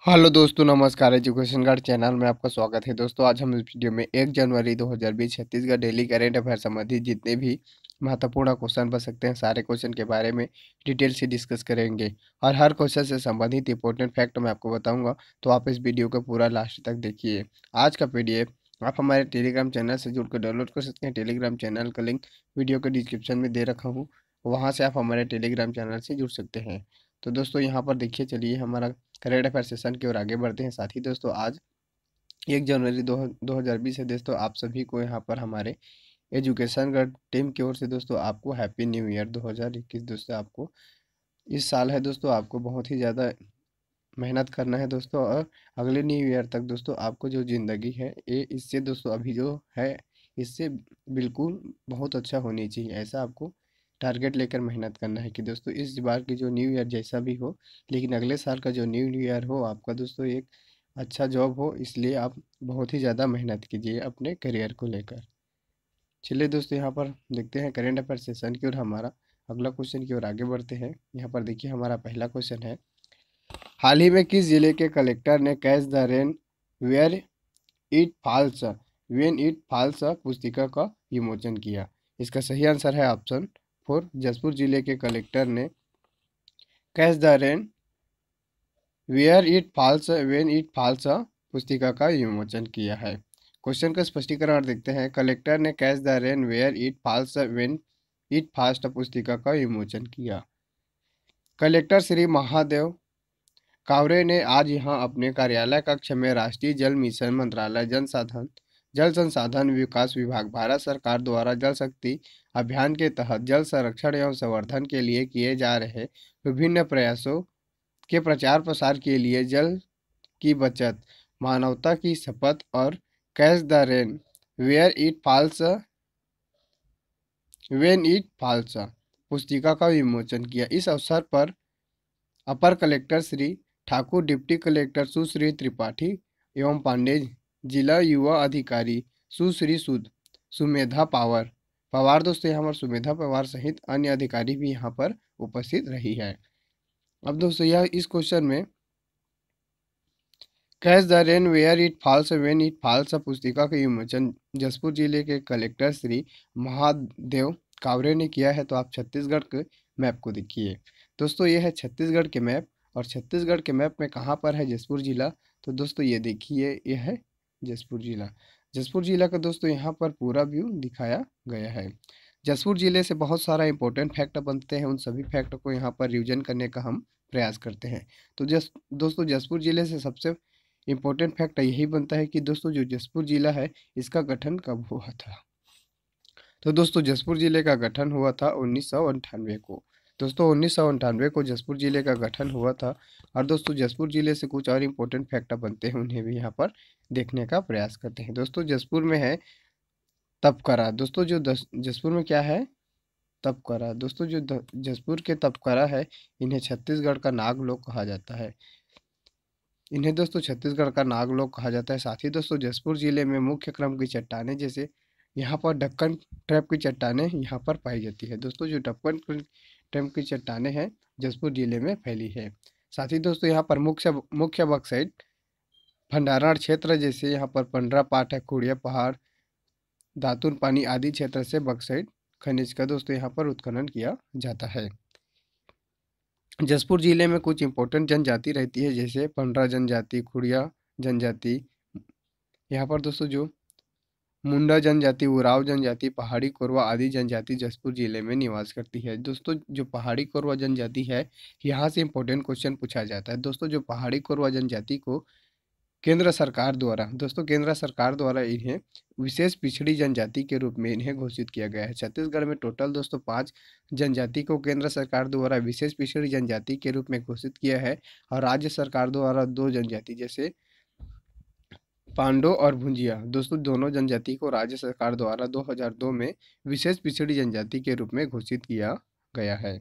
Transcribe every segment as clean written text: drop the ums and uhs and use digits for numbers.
Hello दोस्तों, नमस्कार। Education guard channel में आपका स्वागत है। दोस्तों, आज हम इस वीडियो में 1 जनवरी 2020 छत्तीसगढ़ डेली करेंट अफेयर संबंधित जितने भी महत्वपूर्ण क्वेश्चन बन सकते हैं, सारे क्वेश्चन के बारे में डिटेल से डिस्कस करेंगे और हर क्वेश्चन से संबंधित इंपॉर्टेंट फैक्ट मैं आपको बताऊंगा। तो आप इस वीडियो को पूरा लास्ट तक देखिए। आज का पीडीएफ आप हमारे टेलीग्राम चैनल से जुड़कर डाउनलोड कर सकते हैं। टेलीग्राम चैनल का लिंक वीडियो के डिस्क्रिप्शन में दे रखा हूँ, वहाँ से आप हमारे टेलीग्राम चैनल से जुड़ सकते हैं। तो दोस्तों, यहाँ पर देखिए, चलिए हमारा करेंट अफेयर सेशन की ओर आगे बढ़ते हैं। साथ ही दोस्तों, आज 1 जनवरी 2020 है। दोस्तों, आप सभी को यहाँ पर हमारे एजुकेशन का टीम की ओर से दोस्तों आपको हैप्पी न्यू ईयर 2021। दोस्तों, आपको इस साल है दोस्तों, आपको बहुत ही ज़्यादा मेहनत करना है दोस्तों, और अगले न्यू ईयर तक दोस्तों आपको जो ज़िंदगी है ये इससे दोस्तों अभी जो है इससे बिल्कुल बहुत अच्छा होनी चाहिए। ऐसा आपको टारगेट लेकर मेहनत करना है कि दोस्तों इस बार की जो न्यू ईयर जैसा भी हो, लेकिन अगले साल का जो न्यू ईयर हो आपका दोस्तों एक अच्छा जॉब हो। इसलिए आप बहुत ही ज़्यादा मेहनत कीजिए अपने करियर को लेकर। चलिए दोस्तों, यहाँ पर देखते हैं करेंट अफेयर सेशन की ओर। हमारा अगला क्वेश्चन की ओर आगे बढ़ते हैं। यहाँ पर देखिए, हमारा पहला क्वेश्चन है, हाल ही में किस जिले के कलेक्टर ने catch the rain where it falls when it falls पुस्तिका का विमोचन किया? इसका सही आंसर है ऑप्शन 4। जसपुर जिले के कलेक्टर ने catch the rain where it falls when it falls पुस्तिका का विमोचन किया है। क्वेश्चन का स्पष्टीकरण देखते हैं। कलेक्टर ने catch the rain where it falls when it falls पुस्तिका का विमोचन किया। कलेक्टर श्री महादेव कावरे ने आज यहां अपने कार्यालय कक्ष में राष्ट्रीय जल मिशन मंत्रालय जल संसाधन विकास विभाग, भारत सरकार द्वारा जल शक्ति अभियान के तहत जल संरक्षण एवं संवर्धन के लिए किए जा रहे विभिन्न प्रयासों के प्रचार प्रसार के लिए जल की बचत, मानवता की शपथ और catch the rain where it falls when it falls पुस्तिका का विमोचन किया। इस अवसर पर upper collector Shri Thakur, deputy collector Sushri Tripathi एवं पांडे, जिला युवा अधिकारी सुश्री सुमेधा पवार दोस्तों, यहाँ पर सुमेधा पवार सहित अन्य अधिकारी भी यहाँ पर उपस्थित रही है। अब दोस्तों, यह इस क्वेश्चन में catch the rain where it falls when it falls पुस्तिका का विमोचन जसपुर जिले के कलेक्टर श्री महादेव कावरे ने किया है। तो आप छत्तीसगढ़ के मैप को देखिए। दोस्तों, ये है छत्तीसगढ़ के मैप, और छत्तीसगढ़ के मैप में कहाँ पर है जसपुर जिला? तो दोस्तों ये देखिए, ये है जसपुर जिला। जसपुर जिला का दोस्तों यहाँ पर पूरा व्यू दिखाया गया है। जसपुर जिले से बहुत सारा इंपॉर्टेंट फैक्ट बनते हैं, उन सभी फैक्ट को यहाँ पर रिविजन करने का हम प्रयास करते हैं। तो दोस्तों, जसपुर जिले से सबसे इम्पोर्टेंट फैक्ट यही बनता है कि दोस्तों जो जसपुर जिला है इसका गठन कब हुआ था? तो दोस्तों, जसपुर जिले का गठन हुआ था 1998 को। दोस्तों, 1998 को जसपुर जिले का गठन हुआ था। और दोस्तों, जसपुर जिले से कुछ और इम्पोर्टेंट फैक्ट बनते हैं, उन्हें भी यहाँ पर देखने का प्रयास करते हैं। दोस्तों, जसपुर में है तपकरा। दोस्तों, जसपुर में क्या है? तपकरा। दोस्तों, जसपुर के तपकरा है, इन्हें छत्तीसगढ़ का नागलोक कहा जाता है। इन्हें दोस्तों छत्तीसगढ़ का नागलोक कहा जाता है। साथ ही दोस्तों, जसपुर जिले में मुख्य क्रम की चट्टानें, जैसे यहाँ पर ढक्कन ट्रैप की चट्टानें यहाँ पर पाई जाती है। दोस्तों, जो ढक्कन ट्रैप की चट्टानें हैं जसपुर जिले में फैली है। साथ ही दोस्तों, यहाँ पर मुख्य बक्साइट भंडारण क्षेत्र, जैसे यहाँ पर पंडरा पाठ है, खुड़िया पहाड़, दातुन पानी आदि क्षेत्र से बक्साइट खनिज का दोस्तों यहाँ पर उत्खनन किया जाता है। जसपुर जिले में कुछ इंपॉर्टेंट जनजाति रहती है, जैसे पंडरा जनजाति, खुड़िया जनजाति। यहाँ पर दोस्तों जो मुंडा जनजाति, उराव जनजाति, पहाड़ी कोरवा आदि जनजाति जसपुर जिले में निवास करती है। दोस्तों, जो पहाड़ी कोरवा जनजाति है, यहाँ से इंपॉर्टेंट क्वेश्चन पूछा जाता है। दोस्तों, जो पहाड़ी कोरवा जनजाति को केंद्र सरकार द्वारा इन्हें विशेष पिछड़ी जनजाति के रूप में इन्हें घोषित किया गया है। छत्तीसगढ़ में टोटल दोस्तों 5 जनजाति को केंद्र सरकार द्वारा विशेष पिछड़ी जनजाति के रूप में घोषित किया है, और राज्य सरकार द्वारा 2 जनजाति, जैसे पांडो और भुंजिया, दोस्तों दोनों जनजाति को राज्य सरकार द्वारा 2002 में विशेष पिछड़ी जनजाति के रूप में घोषित किया गया है।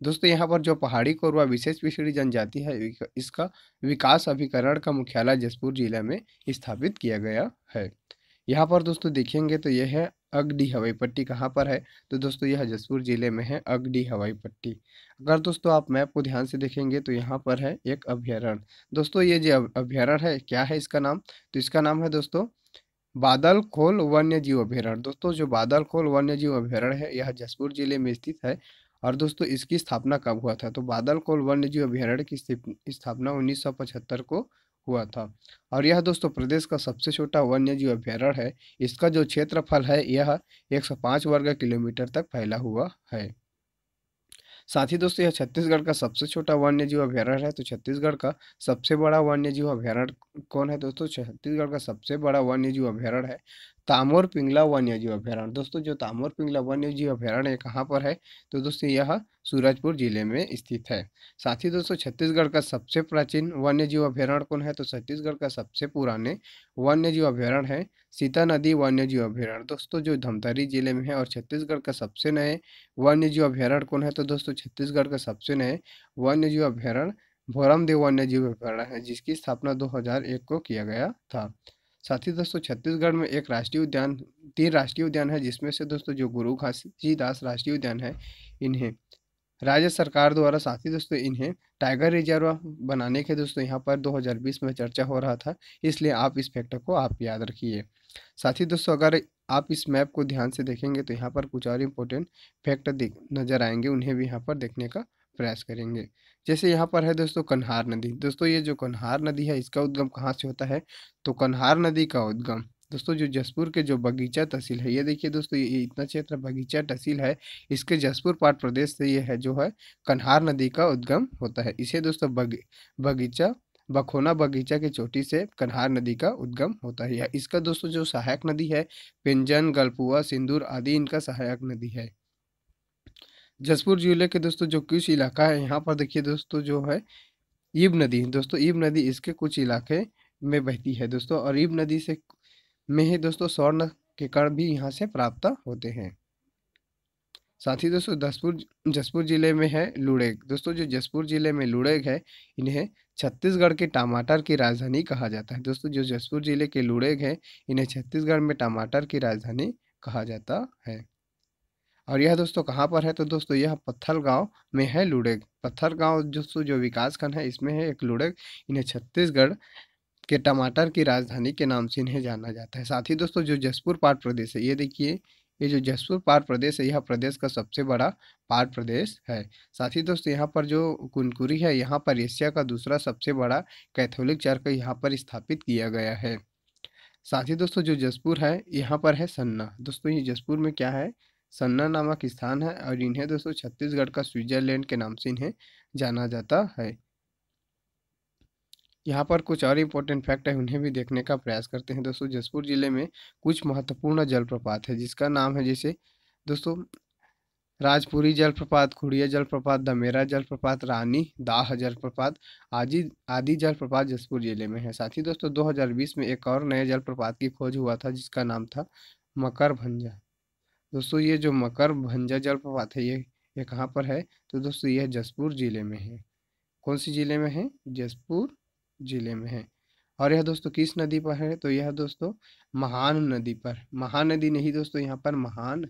दोस्तों, यहाँ पर जो पहाड़ी कोरवा विशेष पिछड़ी जनजाति है, इसका विकास अभिकरण का मुख्यालय जसपुर जिला में स्थापित किया गया है। यहाँ पर दोस्तों देखेंगे तो यह है अगडी हवाई पट्टी कहाँ पर है? तो दोस्तों यह जसपुर जिले में है अगडी हवाई पट्टी। अगर दोस्तों आप मैप को ध्यान से देखेंगे तो यहाँ पर है एक अभयारण्य। दोस्तों ये जो अभयारण्य है, क्या है इसका नाम? तो इसका नाम है दोस्तों बादल खोल वन्य जीव अभयारण्य। दोस्तों जो बादल खोल वन्य जीव अभयारण्य है यह जसपुर जिले में स्थित है। और दोस्तों इसकी स्थापना कब हुआ था? तो बादल खोल वन्य जीव अभयारण्य की स्थापना 1975 को हुआ था। और यह दोस्तों प्रदेश का सबसे छोटा वन्य जीव अभयारण्य है। इसका जो क्षेत्रफल है यह 105 वर्ग किलोमीटर तक फैला हुआ है। साथ ही दोस्तों यह छत्तीसगढ़ का सबसे छोटा वन्य जीव अभयारण्य है। तो छत्तीसगढ़ का सबसे बड़ा वन्य जीव अभयारण्य कौन है दोस्तों? छत्तीसगढ़ का सबसे बड़ा वन्य जीव अभयारण्य है तामोर पिंगला वन्य जीव अभयारण्य। दोस्तों जो तामोर पिंगला वन्य जीव अभयारण्य है कहाँ पर है? तो दोस्तों यह सूरजपुर जिले में स्थित है। साथ ही दोस्तों छत्तीसगढ़ का सबसे प्राचीन वन्य जीव अभयारण्य कौन है? तो छत्तीसगढ़ का सबसे पुराने वन्य जीव अभयारण्य है सीता नदी वन्य जीव अभयारण्य। दोस्तों जो धमतरी जिले में है। और छत्तीसगढ़ का सबसे नए वन्य जीव अभयारण्य कौन है? तो दोस्तों छत्तीसगढ़ का सबसे नए वन्य जीव अभयारण्य भोरमदेव वन्य जीव अभयारण्य है, जिसकी स्थापना 2001 को किया गया था। साथ ही दोस्तों छत्तीसगढ़ में एक राष्ट्रीय उद्यान, 3 राष्ट्रीय उद्यान है, जिसमें से दोस्तों जो गुरु घासीदास राष्ट्रीय उद्यान है, इन्हें राज्य सरकार द्वारा, साथ ही दोस्तों इन्हें टाइगर रिजर्व बनाने के दोस्तों यहाँ पर 2020 में चर्चा हो रहा था। इसलिए आप इस फैक्टर को आप याद रखिए। साथ ही दोस्तों अगर आप इस मैप को ध्यान से देखेंगे तो यहाँ पर कुछ और इम्पोर्टेंट फैक्ट नज़र आएंगे, उन्हें भी यहाँ पर देखने का प्रयास करेंगे। जैसे यहाँ पर है दोस्तों कन्हार नदी। दोस्तों ये जो कन्हार नदी है इसका उद्गम कहाँ से होता है? तो कन्हार नदी का उद्गम दोस्तों जो जसपुर के जो बगीचा तहसील है, ये देखिए दोस्तों ये इतना क्षेत्र बगीचा तहसील है, इसके जसपुर पाट प्रदेश से ये है जो है कन्हार नदी का उद्गम होता है। इसे दोस्तों बगीचा बखोना बगीचा की चोटी से कन्हार नदी का उद्गम होता है। इसका दोस्तों जो सहायक नदी है पिंजन, गलपुआ, सिंदूर आदि इनका सहायक नदी है। जसपुर जिले के दोस्तों जो कुछ इलाका है यहाँ पर देखिए दोस्तों जो है ईब नदी। दोस्तों ईब नदी इसके कुछ इलाके में बहती है दोस्तों। और ईब नदी से में ही दोस्तों स्वर्ण के कण भी यहाँ से प्राप्त होते हैं। साथ ही दोस्तों जसपुर जिले में है लुड़ेग। दोस्तों जो जसपुर जिले में लुड़ेग है, इन्हें छत्तीसगढ़ के टमाटर की राजधानी कहा जाता है। दोस्तों जो जसपुर जिले के लुड़ेग है, इन्हें छत्तीसगढ़ में टमाटर की राजधानी कहा जाता है। और यह दोस्तों कहाँ पर है? तो दोस्तों यह पत्थल गांव में है लुड़ेग। पत्थल गांव दोस्तों जो विकास खंड है इसमें है एक लुड़ेग। इन्हें छत्तीसगढ़ के टमाटर की राजधानी के नाम से इन्हें जाना जाता है। साथ ही दोस्तों जो जसपुर पाट प्रदेश है, ये देखिए ये जो जसपुर पाट प्रदेश है यह प्रदेश का सबसे बड़ा पाट प्रदेश है। साथ ही दोस्तों यहाँ पर जो कुनकुरी है, यहाँ पर एशिया का दूसरा सबसे बड़ा कैथोलिक चर्च यहाँ पर स्थापित किया गया है। साथ ही दोस्तों जो जसपुर है यहाँ पर है सन्ना। दोस्तों ये जसपुर में क्या है? सन्ना नामक स्थान है। और इन्हें दोस्तों छत्तीसगढ़ का स्विट्जरलैंड के नाम से इन्हें जाना जाता है। यहाँ पर कुछ और इम्पोर्टेंट फैक्ट है, उन्हें भी देखने का प्रयास करते हैं। दोस्तों जसपुर जिले में कुछ महत्वपूर्ण जलप्रपात है, जिसका नाम है जैसे दोस्तों राजपुरी जलप्रपात, खुड़िया जलप्रपात, दमेरा जलप्रपात, रानी दाह जलप्रपात आदि आदि जलप्रपात जसपुर जिले में है। साथ ही दोस्तों 2020 में एक और नए जलप्रपात की खोज हुआ था, जिसका नाम था मकर भंजा। दोस्तों ये जो मकर भंजा जलप्रपात है ये कहाँ पर है? तो दोस्तों यह जसपुर जिले में है। कौन सी जिले में है? जसपुर जिले में है। और यह दोस्तों किस नदी पर है? तो यह दोस्तों महान नदी पर, महानदी नहीं दोस्तों, यहाँ पर महान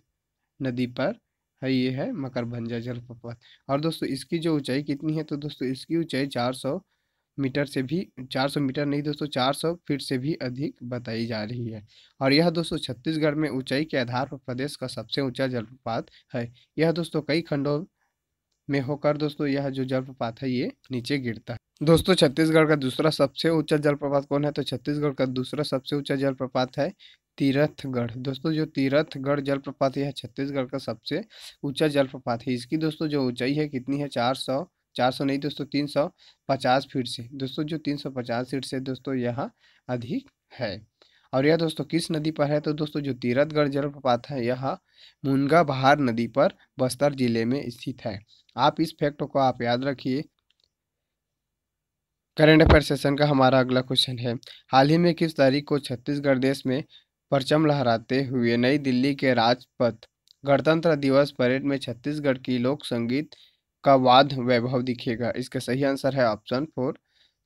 नदी पर है, ये है मकरभंजा जलप्रपात। और दोस्तों इसकी जो ऊंचाई कितनी है? तो दोस्तों इसकी ऊंचाई 400 मीटर से भी, 400 मीटर नहीं दोस्तों, 400 फीट से भी अधिक बताई जा रही है। और यह दोस्तों छत्तीसगढ़ में ऊंचाई के आधार पर प्रदेश का सबसे ऊंचा जलप्रपात है। यह दोस्तों कई खंडों में होकर दोस्तों यह जो जलप्रपात है ये नीचे गिरता है। दोस्तों छत्तीसगढ़ का दूसरा सबसे ऊंचा जलप्रपात कौन है? तो छत्तीसगढ़ का दूसरा सबसे ऊंचा जलप्रपात है तीरथगढ़। दोस्तों जो तीरथगढ़ जलप्रपात है छत्तीसगढ़ का सबसे ऊंचा जलप्रपात है। इसकी दोस्तों जो ऊंचाई है कितनी है? 400 नहीं दोस्तों 350 फीट से। दोस्तों जो 350 फीट से दोस्तों यह अधिक है। और यह दोस्तों किस नदी पर है? तो दोस्तों जो तीरथगढ़ जलप्रपात है यह मुनगा बहार नदी पर बस्तर जिले में स्थित है। आप इस फैक्ट को आप याद रखिए। करंट अफेयर सेशन का हमारा अगला क्वेश्चन है, हाल ही में किस तारीख को छत्तीसगढ़ देश में परचम लहराते हुए नई दिल्ली के राजपथ गणतंत्र दिवस परेड में छत्तीसगढ़ की लोक संगीत का वाद्य वैभव दिखेगा? इसका सही आंसर है ऑप्शन 4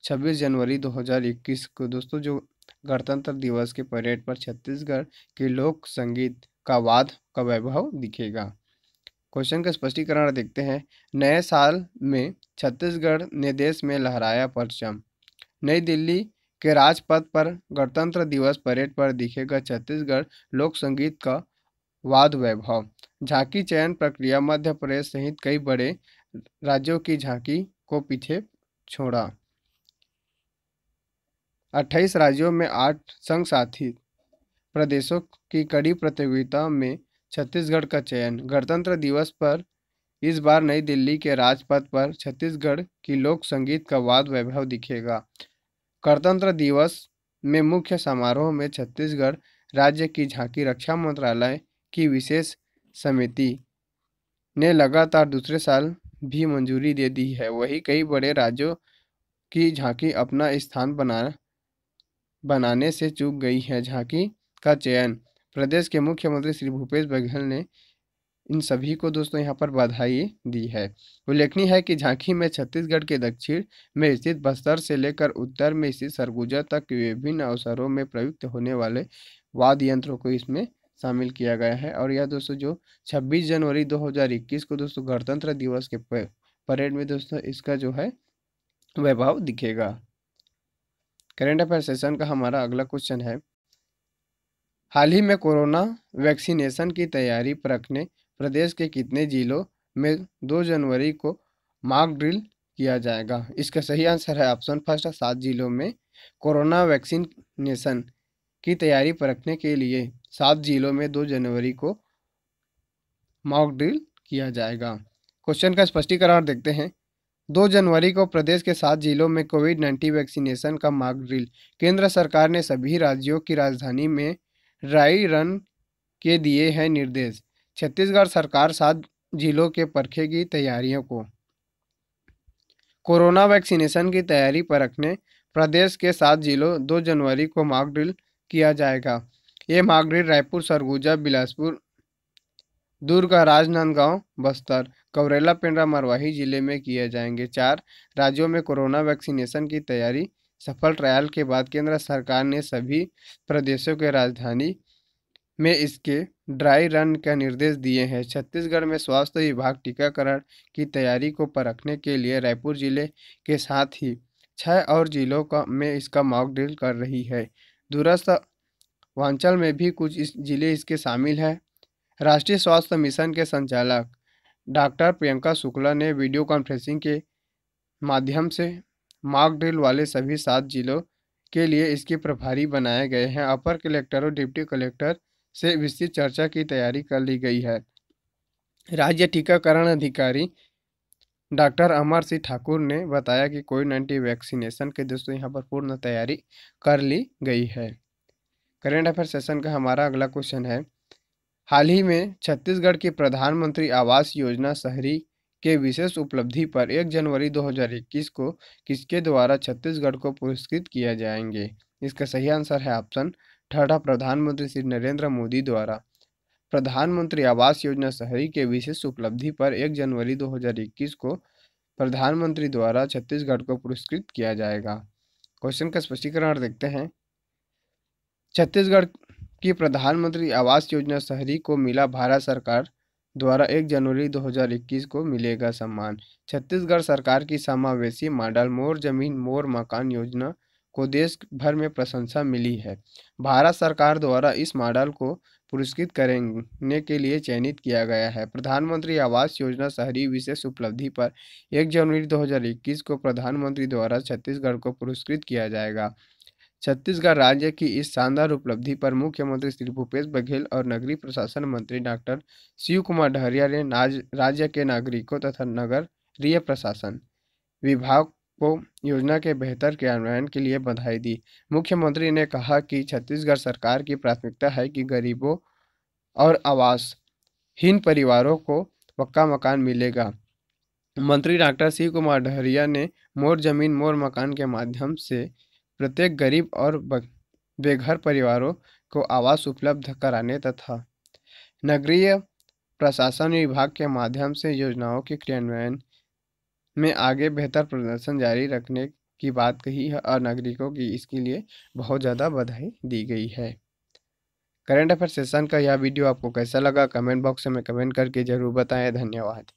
26 जनवरी 2021 को। दोस्तों जो गणतंत्र दिवस के परेड पर छत्तीसगढ़ के लोक संगीत का वाद का वैभव दिखेगा। क्वेश्चन का स्पष्टीकरण देखते हैं। नए साल में छत्तीसगढ़ ने देश में लहराया परचम। नई दिल्ली के राजपथ पर गणतंत्र दिवस परेड पर दिखेगा छत्तीसगढ़ लोक संगीत का वाद वैभव। झांकी चयन प्रक्रिया मध्य प्रदेश सहित कई बड़े राज्यों की झांकी को पीछे छोड़ा। 28 राज्यों में 8 संघ साथी प्रदेशों की कड़ी प्रतियोगिता में छत्तीसगढ़ का चयन। गणतंत्र दिवस पर इस बार नई दिल्ली के राजपथ पर छत्तीसगढ़ की लोक संगीत का वाद वैभव दिखेगा। गणतंत्र दिवस में मुख्य समारोह में छत्तीसगढ़ राज्य की झांकी रक्षा मंत्रालय की विशेष समिति ने लगातार दूसरे साल भी मंजूरी दे दी है। वहीं कई बड़े राज्यों की झांकी अपना स्थान बनाने से चूक गई है। झांकी का चयन प्रदेश के मुख्यमंत्री श्री भूपेश बघेल ने इन सभी को दोस्तों यहाँ पर बधाई दी है। उल्लेखनीय है कि झांकी में छत्तीसगढ़ के दक्षिण में स्थित बस्तर से लेकर उत्तर में स्थित सरगुजा तक विभिन्न अवसरों में प्रयुक्त होने वाले वाद्य यंत्रों को इसमें शामिल किया गया है। और यह दोस्तों जो 26 जनवरी 2021 को दोस्तों गणतंत्र दिवस के परेड में दोस्तों इसका जो है वैभव दिखेगा। करेंट अफेयर सेशन का हमारा अगला क्वेश्चन है। हाल ही में कोरोना वैक्सीनेशन की तैयारी परखने प्रदेश के कितने जिलों में 2 जनवरी को मॉक ड्रिल किया जाएगा? इसका सही आंसर है ऑप्शन फर्स्ट है 7 जिलों में कोरोना वैक्सीनेशन की तैयारी परखने के लिए 7 जिलों में 2 जनवरी को मॉक ड्रिल किया जाएगा। क्वेश्चन का स्पष्टीकरण देखते हैं। 2 जनवरी को प्रदेश के 7 जिलों में कोविड-19 वैक्सीनेशन का मॉक ड्रिल। केंद्र सरकार ने सभी राज्यों की राजधानी में ड्राई रन के दिए हैं निर्देश। छत्तीसगढ़ सरकार 7 जिलों के परखेगी तैयारियों को। कोरोना वैक्सीनेशन की तैयारी परखने प्रदेश के 7 जिलों 2 जनवरी को मॉक ड्रिल किया जाएगा। ये मॉक ड्रिल रायपुर, सरगुजा, बिलासपुर, दुर्ग, राजनांदगांव, बस्तर, कौरेला, पेंड्रा, मरवाही जिले में किए जाएंगे। 4 राज्यों में कोरोना वैक्सीनेशन की तैयारी। सफल ट्रायल के बाद केंद्र सरकार ने सभी प्रदेशों के राजधानी में इसके ड्राई रन का निर्देश दिए हैं। छत्तीसगढ़ में स्वास्थ्य विभाग टीकाकरण की तैयारी को परखने के लिए रायपुर जिले के साथ ही 6 और जिलों का में इसका मॉक ड्रिल कर रही है। दूरस्थ वांचल में भी कुछ जिले इसके शामिल हैं। राष्ट्रीय स्वास्थ्य मिशन के संचालक डॉक्टर प्रियंका शुक्ला ने वीडियो कॉन्फ्रेंसिंग के माध्यम से मॉक ड्रिल वाले सभी 7 जिलों के लिए इसके प्रभारी बनाए गए हैं। अपर कलेक्टर और डिप्टी कलेक्टर से विस्तृत चर्चा की तैयारी कर ली गई है। राज्य टीकाकरण अधिकारी डॉक्टर अमर सिंह ठाकुर ने बताया कि कोविड-19 वैक्सीनेशन के दोस्तों यहाँ पर पूर्ण तैयारी कर ली गई है। करेंट अफेयर सेशन का हमारा अगला क्वेश्चन है। हाल ही में छत्तीसगढ़ की प्रधानमंत्री आवास योजना शहरी के विशेष उपलब्धि पर 1 जनवरी 2021 को किसके द्वारा छत्तीसगढ़ को पुरस्कृत किया जाएंगे? इसका सही आंसर है ऑप्शन थर्ड, प्रधानमंत्री श्री नरेंद्र मोदी द्वारा प्रधानमंत्री आवास योजना शहरी के विशेष उपलब्धि पर 1 जनवरी 2021 को प्रधानमंत्री द्वारा छत्तीसगढ़ को पुरस्कृत किया जाएगा। क्वेश्चन का स्पष्टीकरण देखते हैं। छत्तीसगढ़ की प्रधानमंत्री आवास योजना शहरी को मिला भारत सरकार द्वारा 1 जनवरी 2021 को मिलेगा सम्मान। छत्तीसगढ़ सरकार की समावेशी मॉडल मोर जमीन मोर मकान योजना को देश भर में प्रशंसा मिली है। भारत सरकार द्वारा इस मॉडल को पुरस्कृत करने के लिए चयनित किया गया है। प्रधानमंत्री आवास योजना शहरी विशेष उपलब्धि पर 1 जनवरी 2021 को प्रधानमंत्री द्वारा छत्तीसगढ़ को पुरस्कृत किया जाएगा। छत्तीसगढ़ राज्य की इस शानदार उपलब्धि पर मुख्यमंत्री श्री भूपेश बघेल और नगरीय प्रशासन मंत्री डॉक्टर शिव कुमार डहरिया ने राज्य के नागरिकों तथा नगरीय प्रशासन विभाग को योजना के बेहतर क्रियान्वयन के लिए बधाई दी। मुख्यमंत्री ने कहा कि छत्तीसगढ़ सरकार की प्राथमिकता है कि गरीबों और आवासहीन परिवारों को पक्का मकान मिलेगा। मंत्री डॉक्टर शिव कुमार डहरिया ने मोर जमीन मोर मकान के माध्यम से प्रत्येक गरीब और बेघर परिवारों को आवास उपलब्ध कराने तथा नगरीय प्रशासन विभाग के माध्यम से योजनाओं के क्रियान्वयन में आगे बेहतर प्रदर्शन जारी रखने की बात कही है और नागरिकों की इसके लिए बहुत ज़्यादा बधाई दी गई है। करंट अफेयर सेशन का यह वीडियो आपको कैसा लगा कमेंट बॉक्स में कमेंट करके ज़रूर बताएं। धन्यवाद।